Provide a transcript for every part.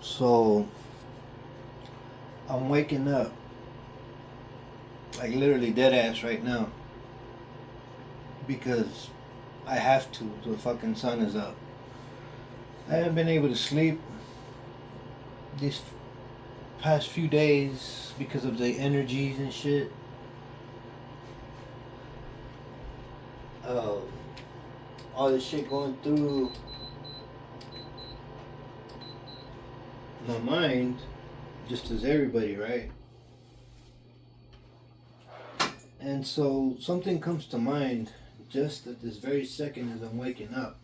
So I'm waking up, like literally dead ass right now, because I have to. The fucking sun is up. I haven't been able to sleep these past few days because of the energies and shit. Uh, all this shit going through my mind, just as everybody, right? And so something comes to mind just at this very second as I'm waking up.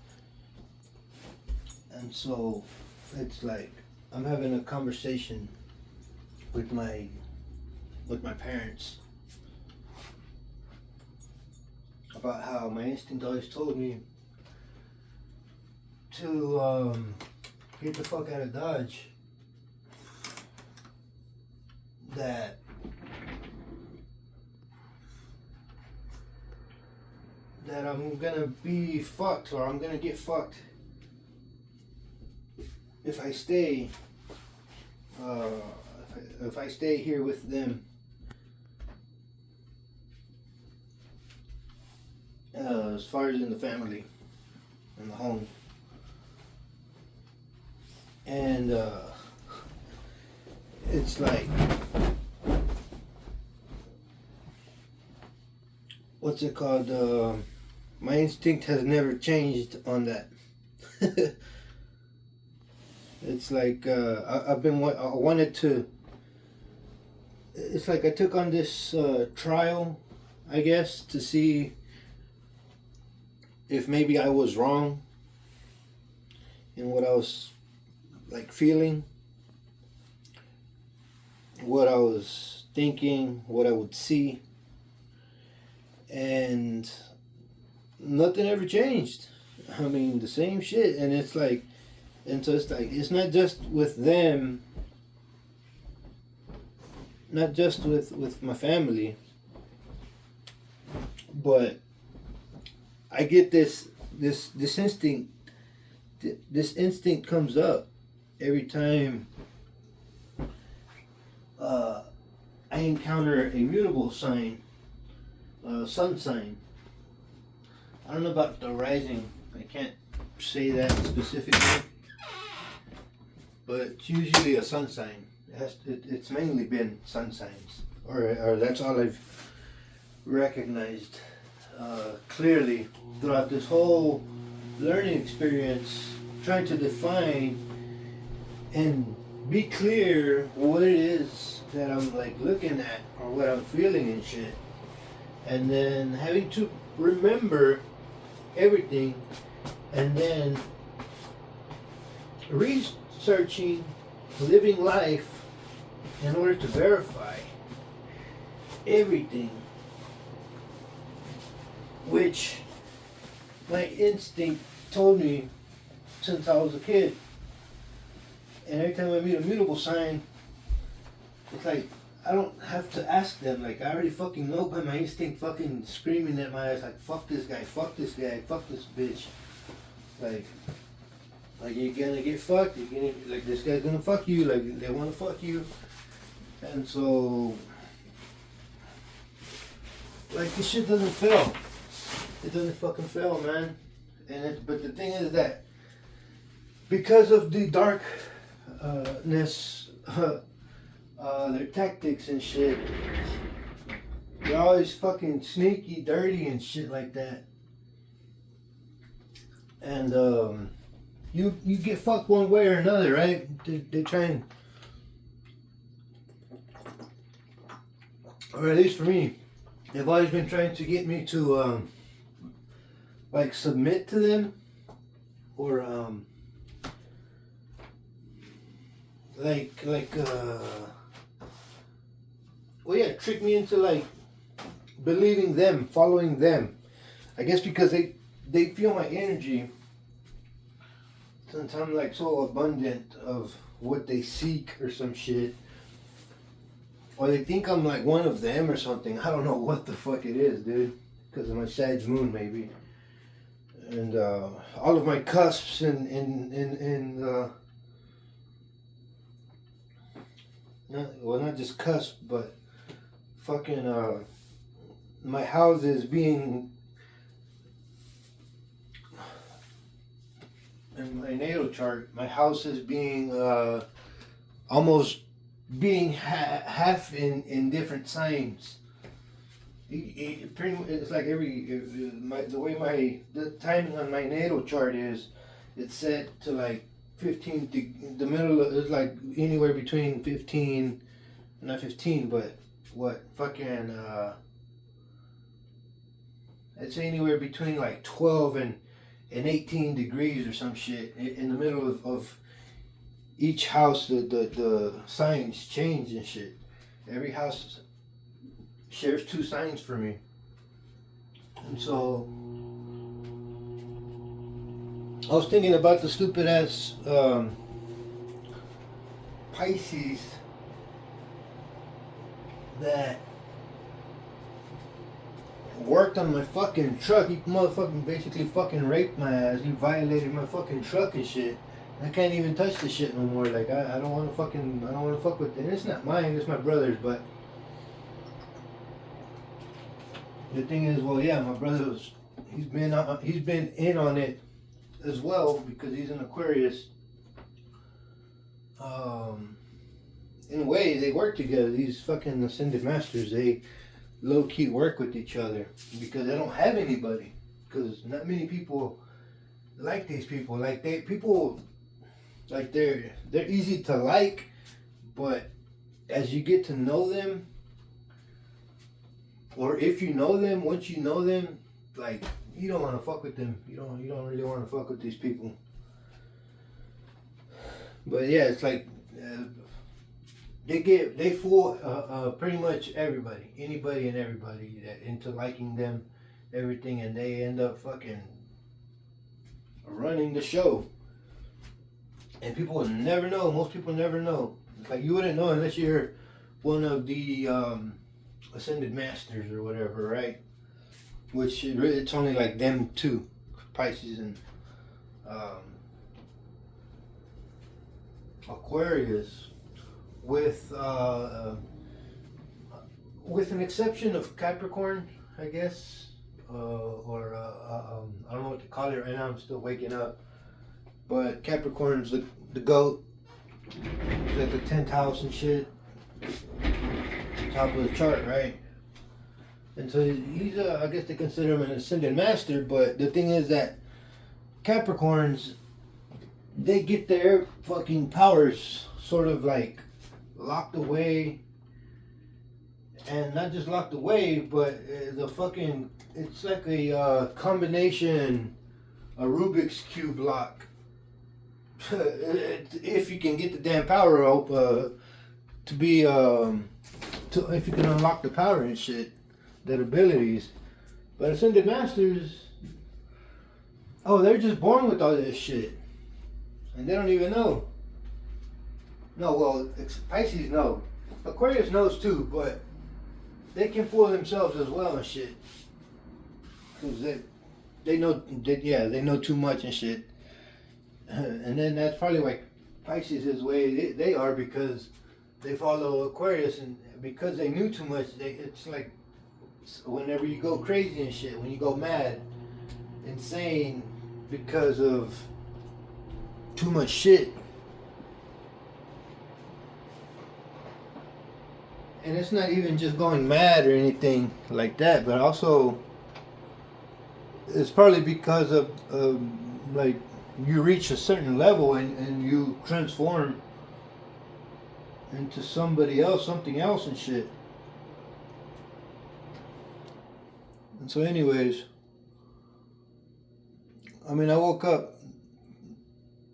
And so it's like I'm having a conversation with my parents about how my instinct always told me to get the fuck out of Dodge. That I'm gonna be fucked, or I'm gonna get fucked if I stay. If I stay here with them. As far as in the family, in the home, and it's like, what's it called? My instinct has never changed on that. It's like I wanted to. It's like I took on this trial, I guess, to see if maybe I was wrong in what I was like feeling, what I was thinking, what I would see, and nothing ever changed. I mean, the same shit, and it's like, and so it's like, it's not just with them, not just with my family, but I get this instinct. This instinct comes up every time I encounter a mutable sign, sun sign. I don't know about the rising. I can't say that specifically, but it's usually a sun sign. It's mainly been sun signs, or that's all I've recognized clearly throughout this whole learning experience, trying to define and be clear what it is that I'm like looking at or what I'm feeling and shit, and then having to remember everything, and then researching, living life in order to verify everything, which my instinct told me since I was a kid. And every time I meet a mutable sign, it's like I don't have to ask them. Like, I already fucking know by my instinct, fucking screaming at my eyes like, fuck this guy, fuck this guy, fuck this bitch. Like you're gonna get fucked. You're gonna, like, this guy's gonna fuck you. Like, they wanna fuck you. And so, like, this shit doesn't fail. It doesn't fucking fail, man. But the thing is that because of the darkness, their tactics and shit, they're always fucking sneaky, dirty, and shit like that. And you get fucked one way or another, right? They try and, or at least for me, they've always been trying to get me to like submit to them, or well, yeah, trick me into like believing them, following them. I guess because they feel my energy, since I'm like so abundant of what they seek or some shit, or they think I'm like one of them or something. I don't know what the fuck it is, dude, because of my Sag moon maybe, and all of my cusps and not just cusp, but fucking my house is being, in my natal chart, my house is being almost being half in different signs. It's like the timing on my natal chart is, it's set to like 15. The middle is like anywhere between 15, not 15, but what fucking it's anywhere between like 12 and 18 degrees or some shit in the middle of each house. The signs change and shit. Every house shares 2 signs for me, and so I was thinking about the stupid ass Pisces that worked on my fucking truck. He motherfucking basically fucking raped my ass. He violated my fucking truck and shit. I can't even touch the shit no more. Like I don't want to fuck with it. And it's not mine. It's my brother's. But the thing is, well, yeah, my brother's. He's been in on it as well because he's an Aquarius. In a way, they work together. These fucking ascended masters, they low key work with each other because they don't have anybody. Because not many people like these people. Like they're easy to like, but as you get to know them, or if you know them, once you know them, like you don't want to fuck with them. You don't really want to fuck with these people. But yeah, it's like they fool pretty much everybody, anybody and everybody that into liking them, everything, and they end up fucking running the show. And people will never know. Most people never know. It's like you wouldn't know unless you're one of the ascended masters or whatever, right? Which it's only like them two, Pisces and Aquarius, with an exception of Capricorn, I guess, or I don't know what to call it right now. I'm still waking up, but Capricorn's the goat. He's like the 10th house and shit, top of the chart, right? And so he's I guess they consider him an ascended master. But the thing is that Capricorns, they get their fucking powers sort of like locked away, and not just locked away, but it's like a combination, a Rubik's Cube lock. If you can get the damn power up to be if you can unlock the power and shit, that abilities. But ascended masters, they're just born with all this shit, and they don't even know. No, well, Pisces know. Aquarius knows too, but they can fool themselves as well and shit. Because they know too much and shit. And then that's probably why Pisces is the way they are, because they follow Aquarius, and because they knew too much, it's like whenever you go crazy and shit, when you go mad, insane because of too much shit. And it's not even just going mad or anything like that, but also it's probably because of like you reach a certain level and you transform into somebody else, something else and shit. And so anyways, I mean, I woke up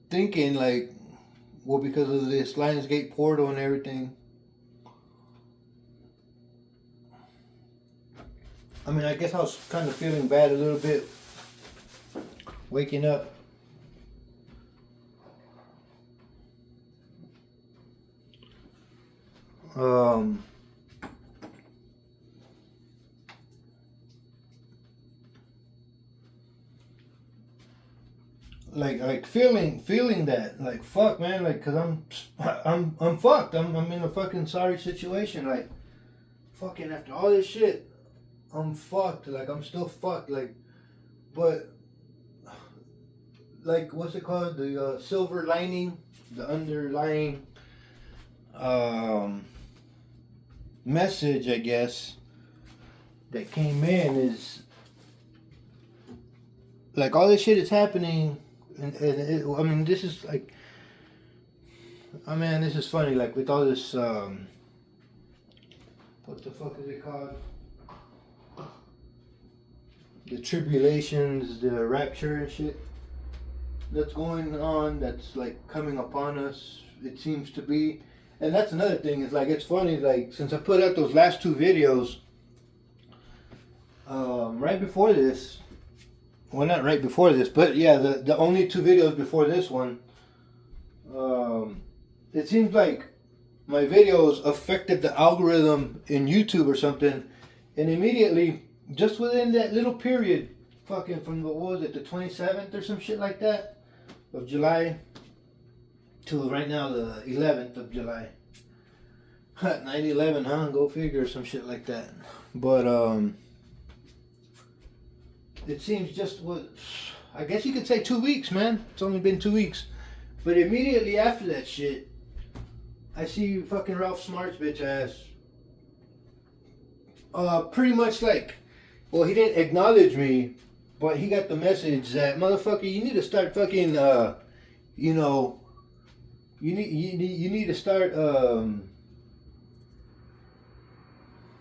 thinking like, well, because of this Lionsgate portal and everything, I mean, I guess I was kind of feeling bad a little bit waking up. like feeling that, like, fuck, man, like, cause I'm fucked. I'm in a fucking sorry situation. Like, fucking after all this shit, I'm fucked. Like, I'm still fucked. Like, but like, what's it called? The silver lining, the underlying message, I guess, that came in is like all this shit is happening, and I mean, this is like, I mean, this is funny. Like with all this, what the fuck is it called? The tribulations, the rapture and shit that's going on, that's like coming upon us. It seems to be, and that's another thing. Is like, it's funny. Like, since I put out those last two videos, right before this. Well, not right before this, but yeah, the only two videos before this one, it seems like my videos affected the algorithm in YouTube or something, and immediately, just within that little period, fucking from, what was it, the 27th or some shit like that, of July, to right now the 11th of July. 9/11, huh? Go figure, some shit like that. But, it seems just what, I guess you could say 2 weeks, man. It's only been 2 weeks. But immediately after that shit, I see fucking Ralph Smart's bitch ass. Pretty much like, well, he didn't acknowledge me, but he got the message that, motherfucker, you need to start fucking, you know, you need to start,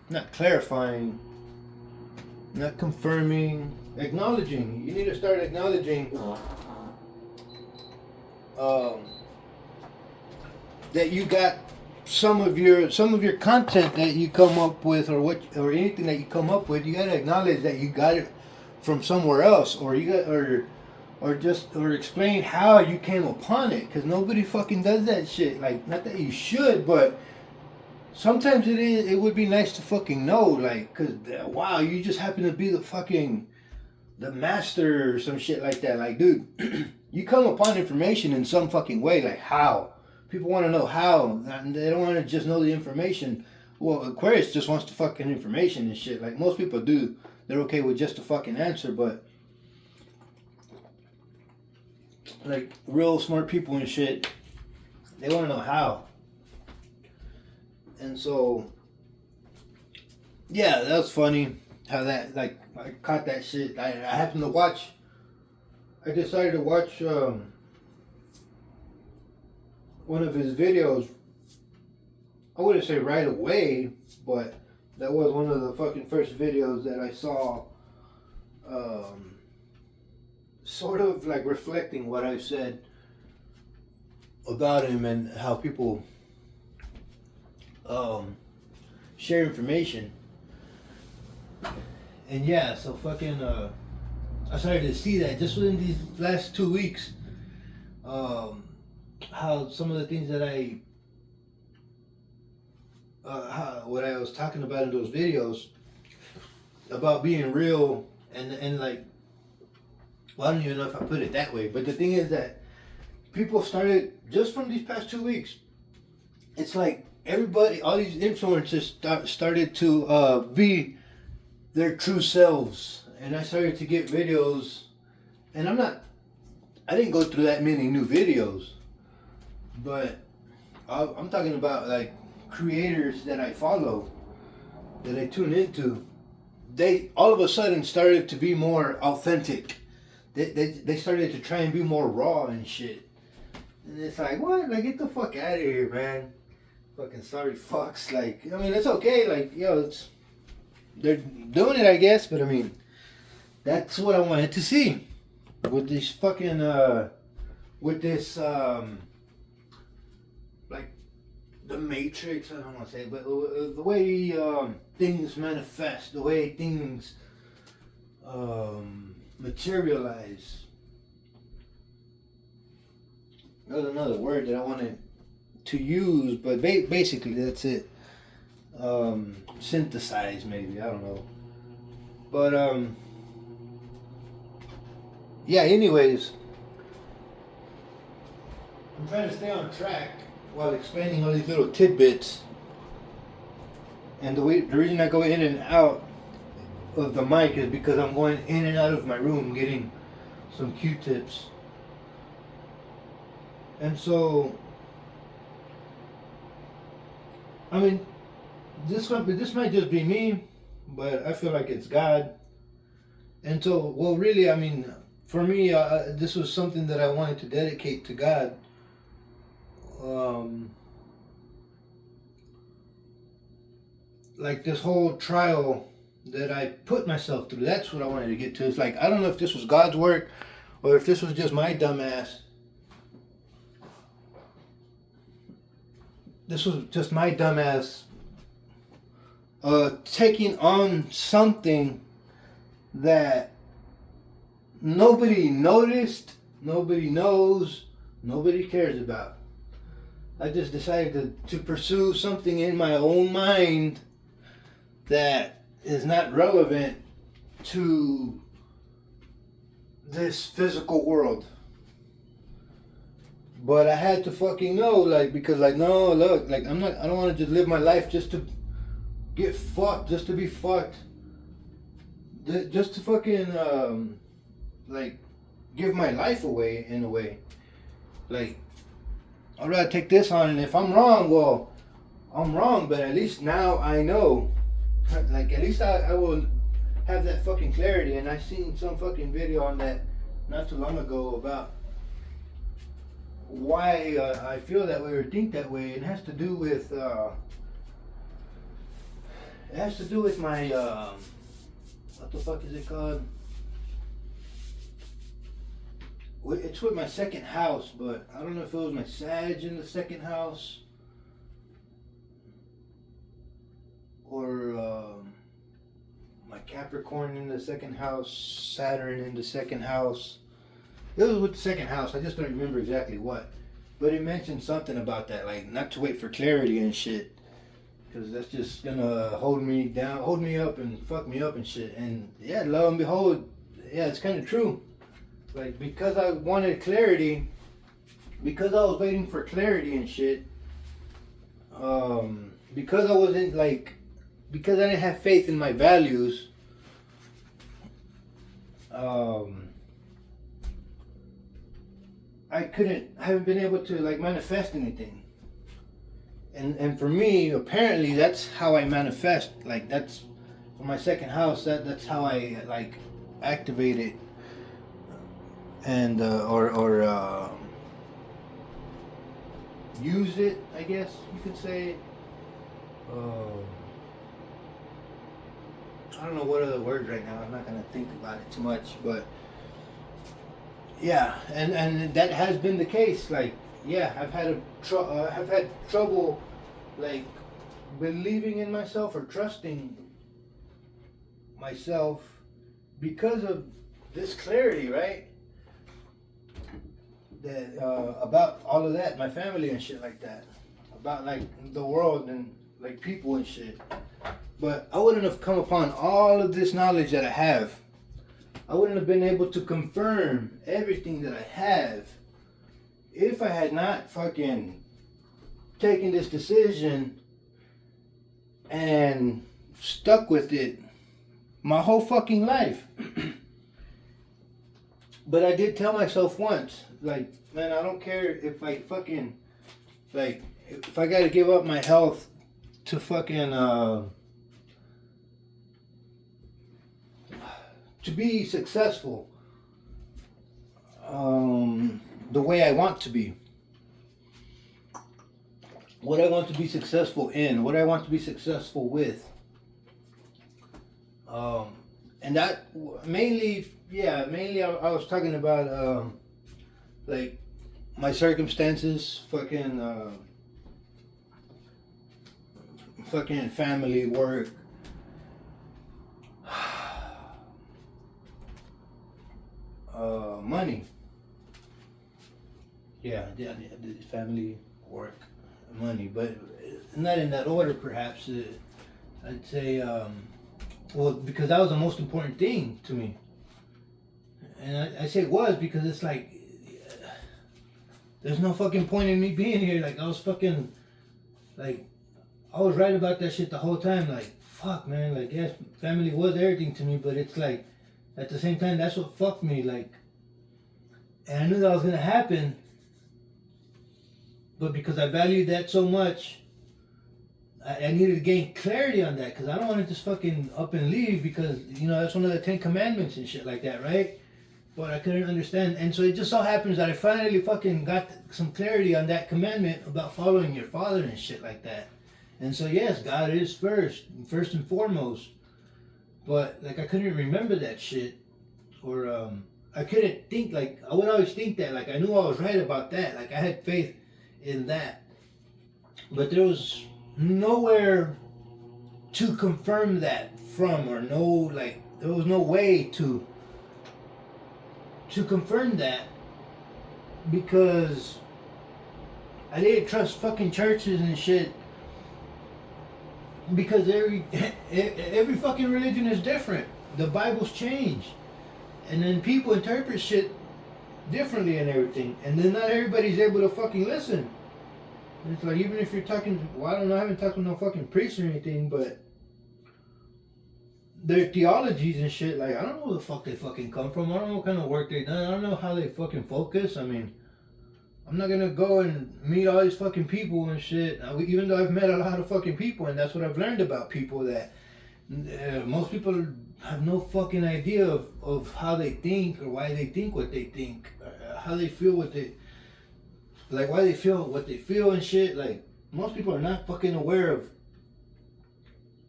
not clarifying, not confirming, acknowledging. You need to start acknowledging that you got some of your content that you come up with, or anything that you come up with. You gotta acknowledge that you got it from somewhere else, or you got or explain how you came upon it, because nobody fucking does that shit. Like, not that you should, but sometimes it would be nice to fucking know, like, cause wow, you just happen to be the master or some shit like that. Like, dude, you come upon information in some fucking way, like how. People want to know how, and they don't want to just know the information. Well, Aquarius just wants the fucking information and shit. Like most people do, they're okay with just the fucking answer, but like real smart people and shit, they want to know how. And so, yeah, that was funny how that, like, I caught that shit. I happened to watch, I decided to watch one of his videos. I wouldn't say right away, but that was one of the fucking first videos that I saw, sort of like reflecting what I said about him and how people share information. And yeah, so fucking I started to see that just within these last 2 weeks, how some of the things that what I was talking about in those videos about being real, and like, well, I don't even know if I put it that way, but the thing is that people started, just from these past 2 weeks, it's like everybody, all these influencers started to be their true selves. And I started to get videos, and I didn't go through that many new videos, but I'm talking about like creators that I follow, that I tune into. They all of a sudden started to be more authentic. They started to try and be more raw and shit. And it's like, what? Like, get the fuck out of here, man. Fucking sorry fucks. Like, I mean, it's okay. Like, yo, they're doing it, I guess. But I mean, that's what I wanted to see. With this fucking, with this, like, the Matrix, I don't want to say, but the way things manifest, the way things materialize. That's another word that I wanted to use, but basically that's it. Synthesize, maybe, I don't know. But yeah, anyways, I'm trying to stay on track while explaining all these little tidbits. And the reason I go in and out of the mic is because I'm going in and out of my room getting some Q-tips. And so, I mean, this might just be me, but I feel like it's God. And so, well, really, I mean, for me, this was something that I wanted to dedicate to God. Like this whole trial that I put myself through, that's what I wanted to get to. It's like, I don't know if this was God's work or if this was just my dumbass. This was just my dumbass taking on something that nobody noticed, nobody knows, nobody cares about. I just decided to pursue something in my own mind that is not relevant to this physical world. But I had to fucking know, like, because, like, no, look, like, I don't want to just live my life just to get fucked, just to be fucked. Just to fucking, like, give my life away, in a way. Like, I'd rather take this on, and if I'm wrong, well, I'm wrong, but at least now I know. Like, at least I will have that fucking clarity. And I seen some fucking video on that not too long ago about why I feel that way or think that way. It has to do with my what the fuck is it called? It's with my second house, but I don't know if it was my Sag in the second house or my Capricorn in the second house, Saturn in the second house. It was with the second house. I just don't remember exactly what. But it mentioned something about that, like not to wait for clarity and shit. Because that's just gonna hold me down, hold me up and fuck me up and shit. And yeah, lo and behold, yeah, it's kind of true. Like, because I wanted clarity, because I was waiting for clarity and shit, because I wasn't like, because I didn't have faith in my values, I haven't been able to like manifest anything. And for me, apparently that's how I manifest. Like, that's for my second house, that's how I like activate it. And or use it, I guess you could say. I don't know what other words right now. I'm not gonna think about it too much, but yeah, and that has been the case. Like, yeah, I've had trouble, like, believing in myself or trusting myself because of this clarity, right? That about all of that, my family and shit like that, about like the world and like people and shit. But I wouldn't have come upon all of this knowledge that I have. I wouldn't have been able to confirm everything that I have if I had not fucking taken this decision and stuck with it my whole fucking life. But I did tell myself once, like, man, I don't care if I fucking, like, if I gotta give up my health to fucking, to be successful, the way I want to be. What I want to be successful in, what I want to be successful with. And that mainly I was talking about like my circumstances, fucking family, work, money. Yeah, family, work, money, but not in that order, perhaps. I'd say, well, because that was the most important thing to me. And I say it was because it's like, there's no fucking point in me being here. Like, I was fucking, like, I was right about that shit the whole time. Like, fuck, man. Like, yes, family was everything to me, but it's like, at the same time, that's what fucked me. Like, and I knew that was gonna happen, but because I valued that so much, I needed to gain clarity on that, because I don't want to just fucking up and leave, because, you know, that's one of the 10 Commandments and shit like that, right? But I couldn't understand. And so it just so happens that I finally fucking got some clarity on that commandment about following your father and shit like that. And so, yes, God is first and foremost. But, like, I couldn't remember that shit. Or, I couldn't think, like, I would always think that, like, I knew I was right about that. Like, I had faith in that. But there was nowhere to confirm that from, or no, like, there was no way to confirm that, because I didn't trust fucking churches and shit, because every fucking religion is different. The Bible's changed, and then people interpret shit differently and everything, and then not everybody's able to fucking listen. And it's like, even if you're talking, well, I don't know, I haven't talked to no fucking priest or anything, but their theologies and shit, like, I don't know where the fuck they fucking come from. I don't know what kind of work they done. I don't know how they fucking focus. I mean, I'm not gonna go and meet all these fucking people and shit. Even though I've met a lot of fucking people, and that's what I've learned about people, that most people have no fucking idea of how they think, or why they think what they think, how they feel what they, like, why they feel what they feel and shit. Like, most people are not fucking aware of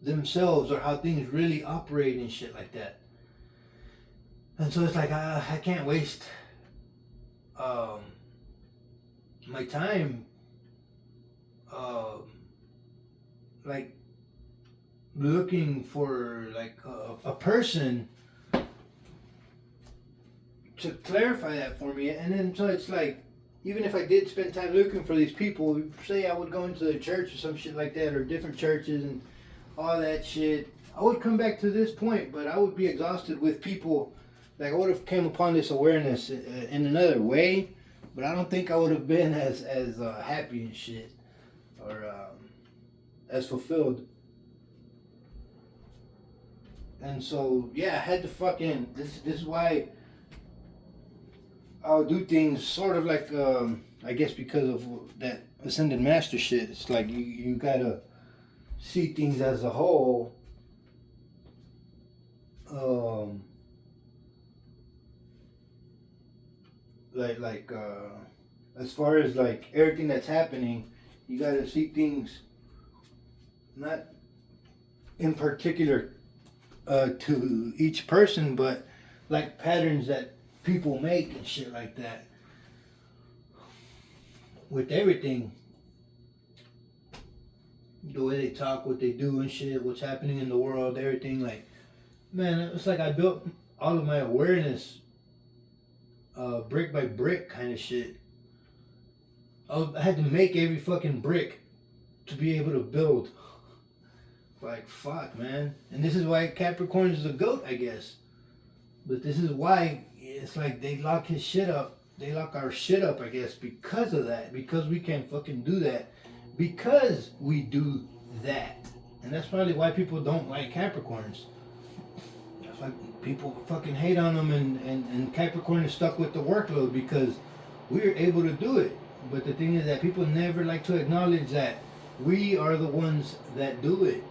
themselves, or how things really operate and shit like that. And so it's like, I can't waste my time like looking for like a person to clarify that for me. And then so it's like, even if I did spend time looking for these people, say I would go into the church or some shit like that, or different churches and all that shit, I would come back to this point, but I would be exhausted with people. Like, I would have came upon this awareness in another way, but I don't think I would have been as happy and shit, or as fulfilled. And so, yeah, I had to fucking, this is why I'll do things sort of like, I guess because of that Ascended Master shit. It's like, you gotta see things as a whole. Like as far as like everything that's happening, you gotta see things not in particular to each person, but like patterns that people make and shit like that. With everything, the way they talk, what they do and shit, what's happening in the world, everything. Like, man, it's like I built all of my awareness brick by brick kind of shit. I had to make every fucking brick to be able to build. Like, fuck, man. And this is why Capricorn is a goat, I guess. But this is why it's like they lock his shit up. They lock our shit up, I guess, because of that. Because we can't fucking do that. Because we do that. And that's probably why people don't like Capricorns. That's why people fucking hate on them, and Capricorn is stuck with the workload, because we're able to do it. But the thing is that people never like to acknowledge that we are the ones that do it.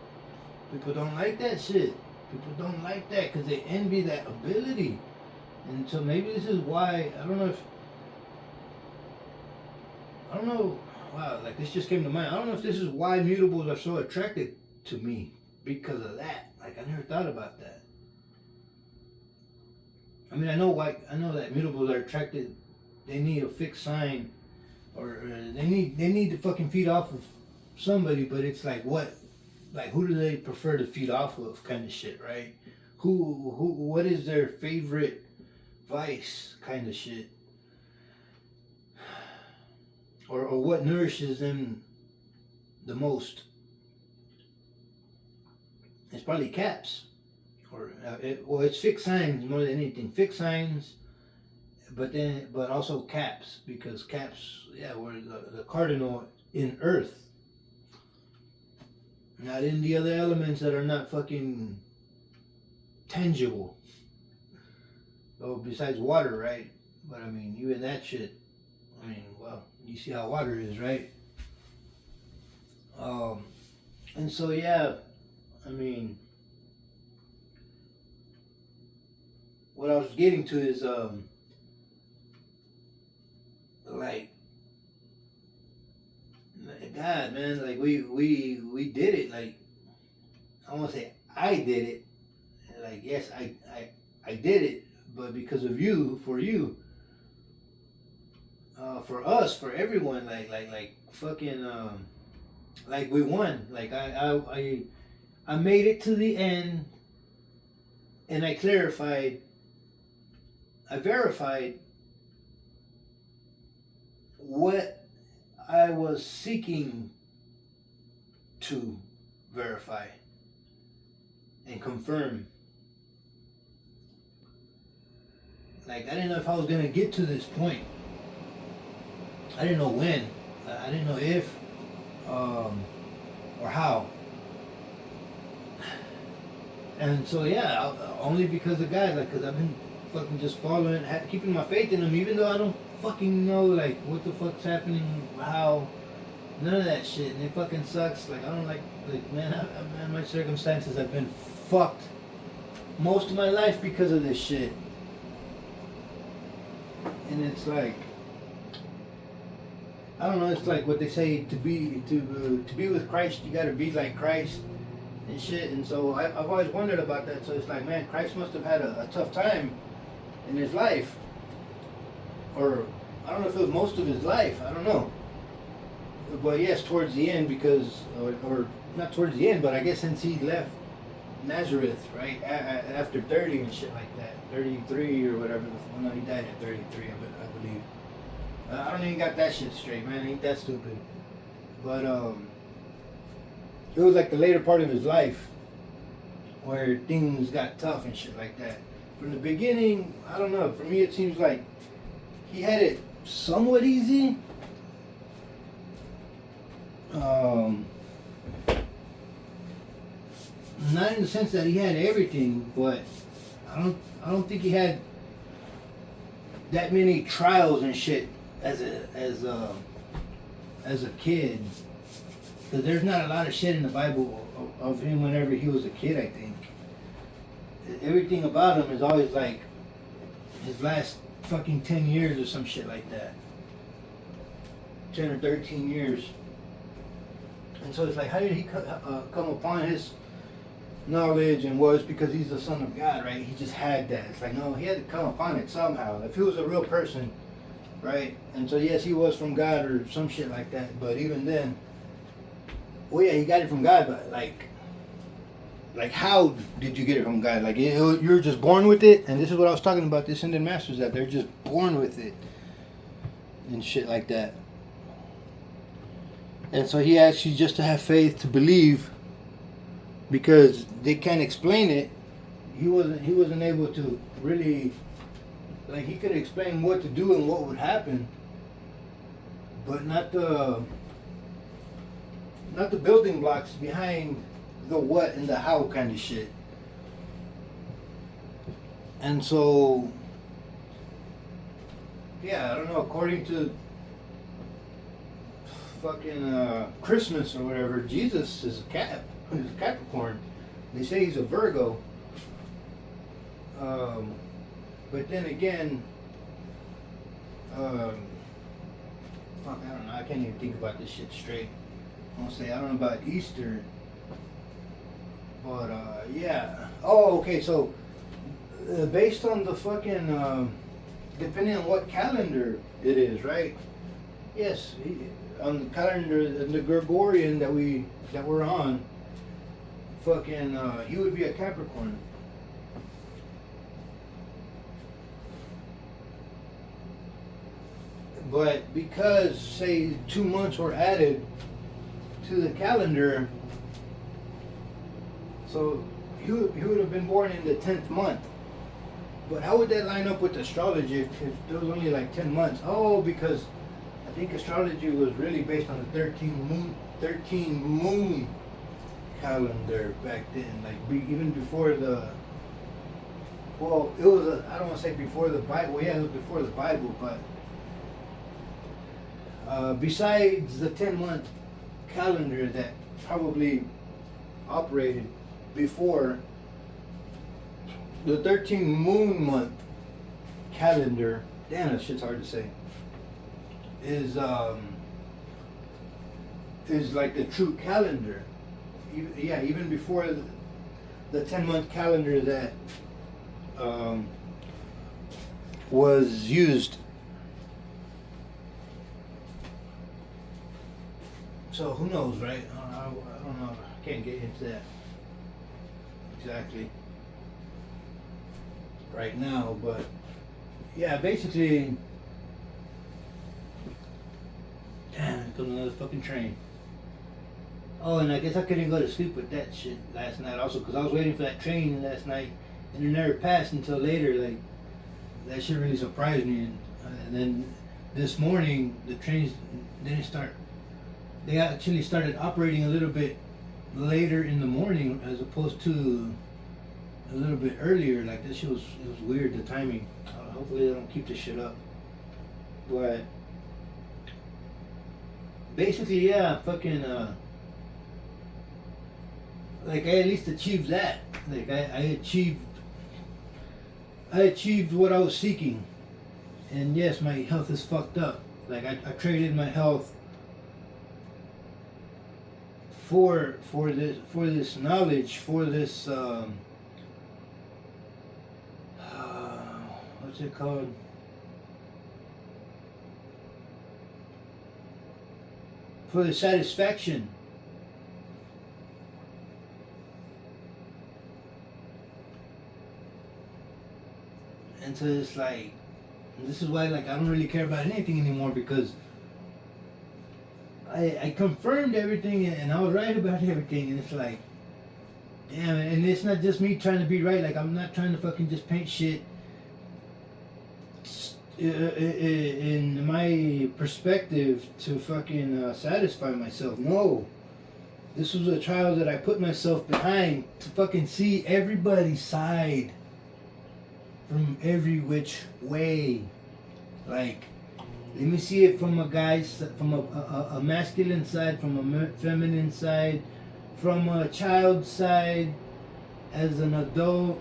People don't like that shit. People don't like that because they envy that ability. And so maybe this is why, I don't know, wow, like this just came to mind. I don't know if this is why mutables are so attracted to me, because of that. Like, I never thought about that. I mean, I know that mutables are attracted, they need a fixed sign, or they need to fucking feed off of somebody, but it's like, what? Like, who do they prefer to feed off of, kind of shit, right? What is their favorite vice, kind of shit? Or what nourishes them the most? It's probably caps. Or, it's fixed signs more than anything. Fixed signs, but also Caps, because Caps, yeah, were the cardinal in Earth, not in the other elements that are not fucking tangible. Oh, besides water, right? But I mean, even that shit. I mean, well, you see how water is, right? Um, and so yeah, I mean, what I was getting to is like, God, man, like we did it. Like, I want to say I did it. Like, yes, I did it, but because of you, for you, for us, for everyone, like fucking, like we won. Like I made it to the end, and I clarified, I verified what I was seeking to verify and confirm. Like, I didn't know if I was gonna get to this point. I didn't know when. I didn't know if, or how. And so yeah, only because of God, like, cause I've been fucking just following, keeping my faith in Him, even though I don't fucking know like what the fuck's happening, how, none of that shit, and it fucking sucks. Like, I don't like man, man, my circumstances have been fucked most of my life because of this shit. And it's like, I don't know. It's like what they say, to be with Christ, you gotta be like Christ and shit. And so I've always wondered about that. So it's like, man, Christ must have had a tough time in his life, or I don't know if it was most of his life. I don't know. But yes, towards the end, because or not towards the end, but I guess since he left Nazareth, right, after 30 and shit like that, 33 or whatever. No, he died at 33, I believe. I don't even got that shit straight, man. Ain't that stupid? But it was like the later part of his life where things got tough and shit like that. From the beginning, I don't know. For me, it seems like he had it somewhat easy. Not in the sense that he had everything, but I don't think he had that many trials and shit as a kid. Because there's not a lot of shit in the Bible of him whenever he was a kid, I think. Everything about him is always like his last fucking 10 years or some shit like that. 10 or 13 years. And so it's like, how did he come upon his knowledge? And was because he's the Son of God, right? He just had that. It's like, no, he had to come upon it somehow. If he was a real person, right? And so yes, he was from God or some shit like that. But even then, well, yeah, he got it from God. But like how did you get it from God? Like, you're just born with it. And this is what I was talking about, the Ascended Masters, that they're just born with it and shit like that. And so he asks you just to have faith, to believe, because they can't explain it. He wasn't able to really, like, he could explain what to do and what would happen, but not the building blocks behind the what and the how kind of shit. And so, yeah, I don't know, according to fucking Christmas or whatever, Jesus is a he's a Capricorn. They say he's a Virgo. But then again, fuck, I don't know. I can't even think about this shit straight. I want to say, I don't know about Easter. But, yeah. Oh, okay, so, based on the fucking, depending on what calendar it is, right? Yes, on the calendar, the Gregorian that we're on, fucking, he would be a Capricorn. But because, say, 2 months were added to the calendar, so he would have been born in the 10th month. But how would that line up with astrology if there was only like 10 months? Oh, because I think astrology was really based on the 13 moon calendar back then. Like even before the, well, it was, I don't want to say before the Bible. Well, yeah, it was before the Bible, but besides the 10-month calendar that probably operated before, the 13 moon month calendar, damn, that shit's hard to say, is like the true calendar. Even before the 10-month calendar that was used. So who knows, right? I don't know. I can't get into that exactly right now, but yeah, basically, damn, here comes another fucking train. Oh, and I guess I couldn't go to sleep with that shit last night also, because I was waiting for that train last night, and it never passed until later. Like, that shit really surprised me. And then this morning, the trains didn't start. They actually started operating a little bit later in the morning as opposed to a little bit earlier. Like, this shit was, it was weird, the timing. Hopefully they don't keep this shit up. But basically, yeah, fucking like, I at least achieved that. Like, I achieved what I was seeking. And yes, my health is fucked up. Like, I traded my health for this knowledge, for this what's it called? For the satisfaction. And so it's like, this is why, like, I don't really care about anything anymore, because I confirmed everything and I was right about everything, and it's like, damn, and it's not just me trying to be right. Like, I'm not trying to fucking just paint shit in my perspective to fucking satisfy myself. No, this was a trial that I put myself behind to fucking see everybody's side from every which way. Like, let me see it from a guy's, from a masculine side, from a feminine side, from a child's side, as an adult,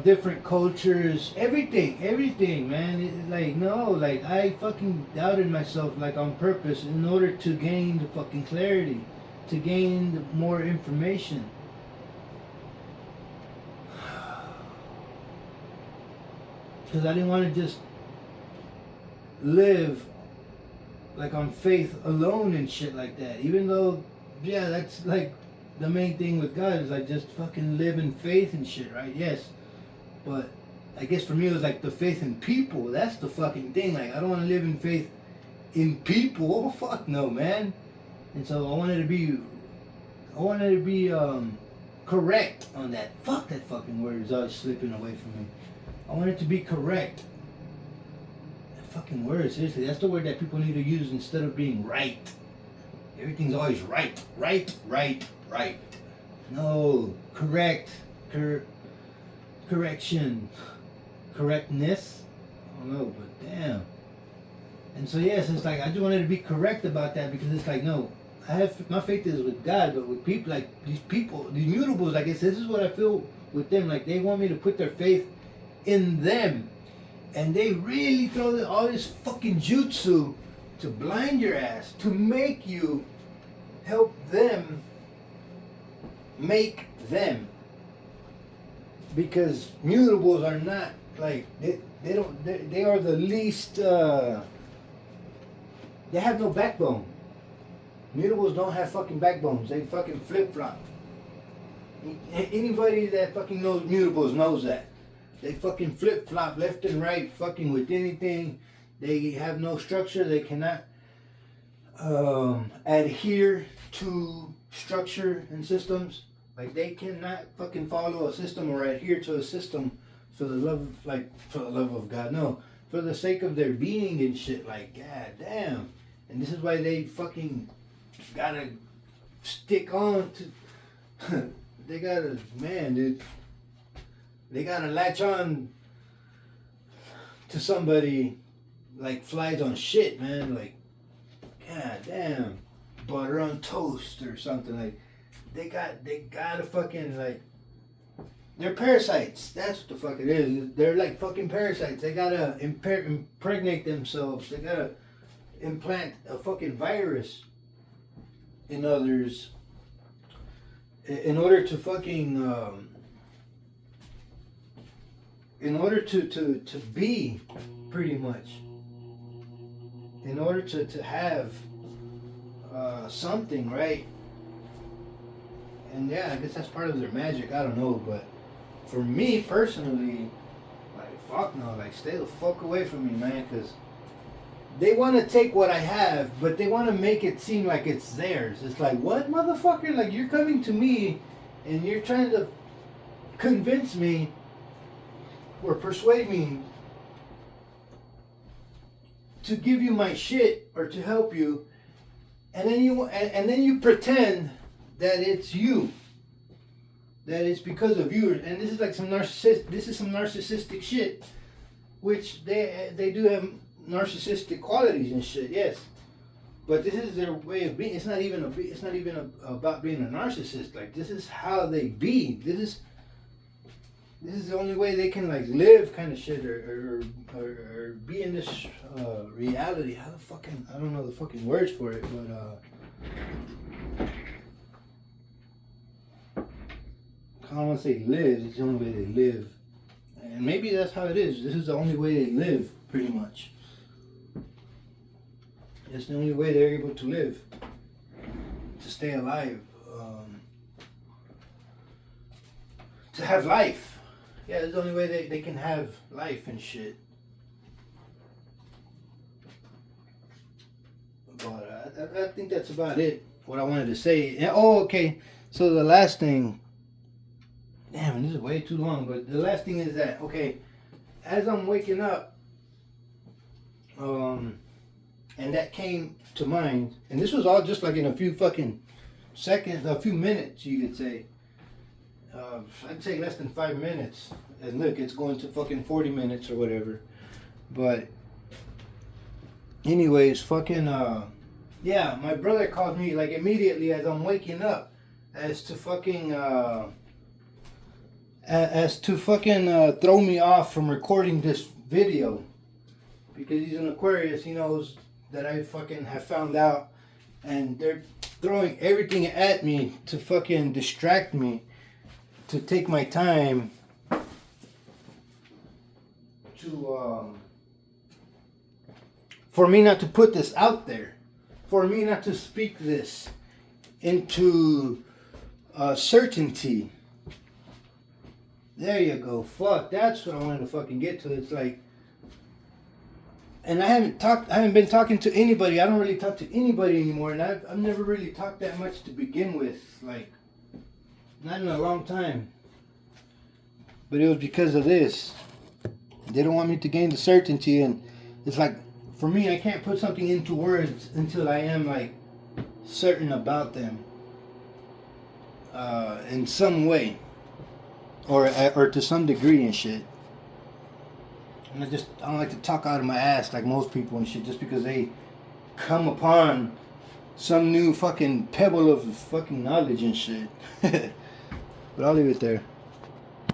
different cultures, everything, man. Like, no, like, I fucking doubted myself, like, on purpose, in order to gain the fucking clarity, to gain the more information. Because I didn't want to just live like on faith alone and shit like that. Even though, yeah, that's like the main thing with God, is like just fucking live in faith and shit, right? Yes. But I guess for me it was like the faith in people. That's the fucking thing. Like, I don't want to live in faith in people. Oh, fuck no, man. And so I wanted to be correct on that. Fuck, that fucking word is always slipping away from me. I wanted to be correct. Fucking word, seriously, that's the word that people need to use instead of being right. Everything's always right. No, correct, correction, correctness. I don't know, but damn. And so yes, it's like I just wanted to be correct about that, because it's like, no, I have my faith is with God, but with people, like these mutables, I guess this is what I feel with them. Like, they want me to put their faith in them. And they really throw all this fucking jutsu to blind your ass, to make you help them make them. Because mutables are not, like, they are the least, they have no backbone. Mutables don't have fucking backbones. They fucking flip-flop. Anybody that fucking knows mutables knows that. They fucking flip-flop left and right, fucking with anything. They have no structure. They cannot adhere to structure and systems. Like, they cannot fucking follow a system or adhere to a system for the love, for the love of God, no, for the sake of their being and shit. Like, god damn. And this is why they fucking gotta stick on to. They gotta, man, dude. They gotta latch on to somebody like flies on shit, man. Like, god damn, butter on toast or something. Like, they gotta fucking, like, they're parasites. That's what the fuck it is. They're like fucking parasites. They gotta impregnate themselves. They gotta implant a fucking virus in others in order to fucking in order to be, pretty much, in order to have something, right? And yeah, I guess that's part of their magic. I don't know, but for me personally, like, fuck no, like, stay the fuck away from me, man, because they want to take what I have, but they want to make it seem like it's theirs. It's like, what, motherfucker? Like, you're coming to me and you're trying to convince me or persuade me to give you my shit or to help you, and then you pretend that it's you, that it's because of you, and this is like some narcissistic shit, which they do have narcissistic qualities and shit, yes, but this is their way of being. It's not even about being a narcissist. Like, this is how they be. This is the only way they can, like, live, kind of shit, or be in this reality. How the fucking, I don't know the fucking words for it, but I don't want to say live. It's the only way they live, and maybe that's how it is. This is the only way they live, pretty much. It's the only way they're able to live, to stay alive, to have life. Yeah, it's the only way they can have life and shit. But I think that's about it, what I wanted to say. And, oh, okay. So the last thing, damn, this is way too long, but the last thing is that, okay, as I'm waking up, and that came to mind, and this was all just like in a few fucking seconds, a few minutes, you could say. I'd say less than 5 minutes. And look, it's going to fucking 40 minutes or whatever. But anyways, fucking yeah, my brother called me like immediately as I'm waking up as to fucking throw me off from recording this video, because he's an Aquarius. He knows that I fucking have found out, and they're throwing everything at me to fucking distract me, to take my time to for me not to put this out there, for me not to speak this into certainty. There you go. Fuck, that's what I wanted to fucking get to. It's like, and I haven't been talking to anybody. I don't really talk to anybody anymore, and I've never really talked that much to begin with, like, not in a long time. But it was because of this. They don't want me to gain the certainty, and it's like, for me, I can't put something into words until I am, like, certain about them in some way, or to some degree and shit. And I don't like to talk out of my ass like most people and shit, just because they come upon some new fucking pebble of fucking knowledge and shit. But I'll leave it there.